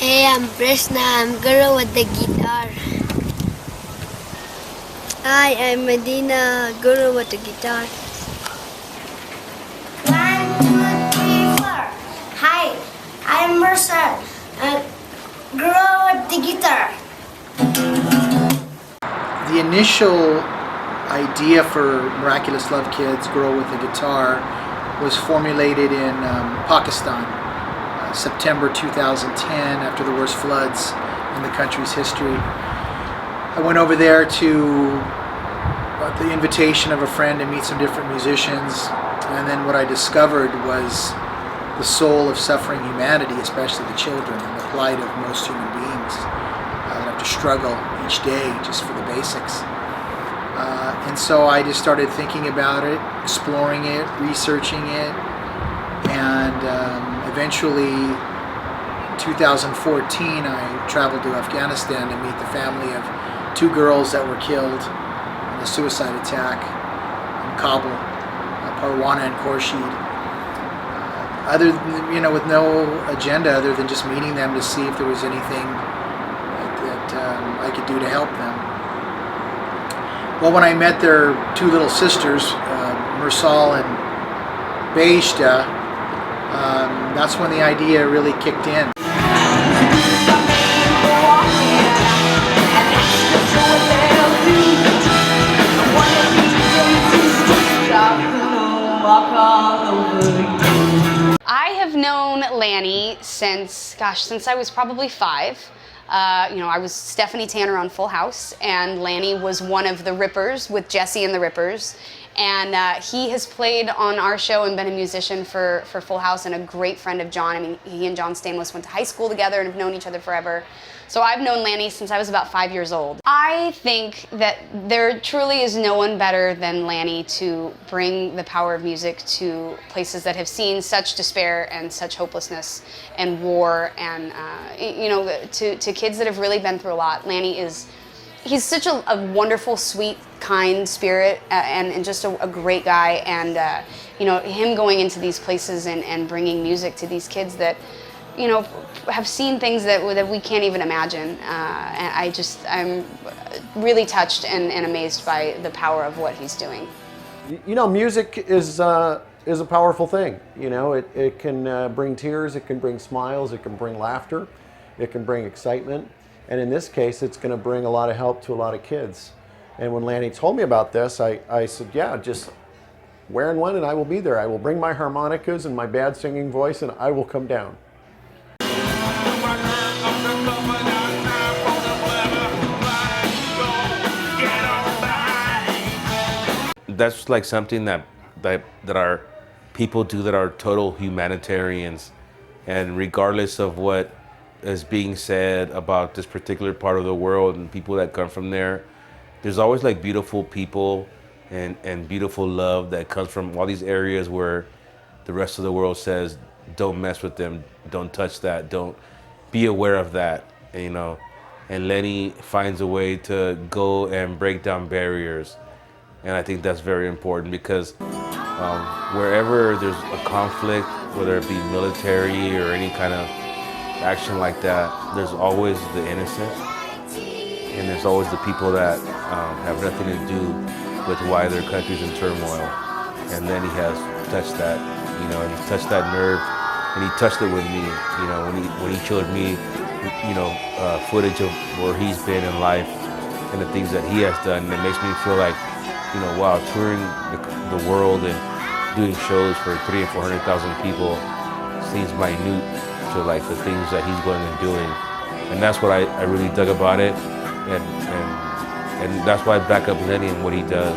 Hey, I'm Krishna. I'm Guru with the guitar. Hi, I'm Medina, Guru with the guitar. 1, 2, 3, 4. Hi, I'm Mercer, Guru with the guitar. The initial idea for Miraculous Love Kids, Girl with a Guitar, was formulated in Pakistan, September 2010, after the worst floods in the country's history. I went over there at the invitation of a friend to meet some different musicians, and then what I discovered was the soul of suffering humanity, especially the children, and the plight of most human beings that have to struggle each day just for the basics. And so I just started thinking about it, exploring it, researching it, and eventually, 2014, I traveled to Afghanistan to meet the family of 2 girls that were killed in a suicide attack in Kabul, Parwana and Khurshid. With no agenda other than just meeting them to see if there was anything that I could do to help them. Well, when I met their 2 little sisters, Mursal and Beishta, that's when the idea really kicked in. I have known Lanny since I was probably 5. I was Stephanie Tanner on Full House, and Lanny was one of the Rippers with Jesse and the Rippers. And he has played on our show and been a musician for Full House, and a great friend of John. I mean, he and John Stamos went to high school together and have known each other forever. So I've known Lanny since I was about 5 years old. I think that there truly is no one better than Lanny to bring the power of music to places that have seen such despair and such hopelessness and war, and to kids that have really been through a lot. He's such a wonderful, sweet, kind spirit, and just a great guy. And him going into these places and bringing music to these kids that have seen things that we can't even imagine. And I'm really touched and amazed by the power of what he's doing. Music is a powerful thing. It can bring tears, it can bring smiles, it can bring laughter, it can bring excitement. And in this case, it's going to bring a lot of help to a lot of kids. And when Lanny told me about this, I said, yeah, just where and when, and I will be there. I will bring my harmonicas and my bad singing voice, and I will come down. That's like something that our people do that are total humanitarians, and regardless of what is being said about this particular part of the world and people that come from there, there's always like beautiful people and beautiful love that comes from all these areas where the rest of the world says, don't mess with them, don't touch that, don't be aware of that, and Lanny finds a way to go and break down barriers. And I think that's very important, because wherever there's a conflict, whether it be military or any kind of action like that, there's always the innocent, and there's always the people that have nothing to do with why their country's in turmoil. And then he has touched that, and he's touched that nerve, and he touched it with me, when he showed me, footage of where he's been in life and the things that he has done. And it makes me feel like, wow, touring the world and doing shows for 300,000 and 400,000 people seems minute to like the things that he's going and doing. And that's what I really dug about it, and that's why I back up Lenny and what he does.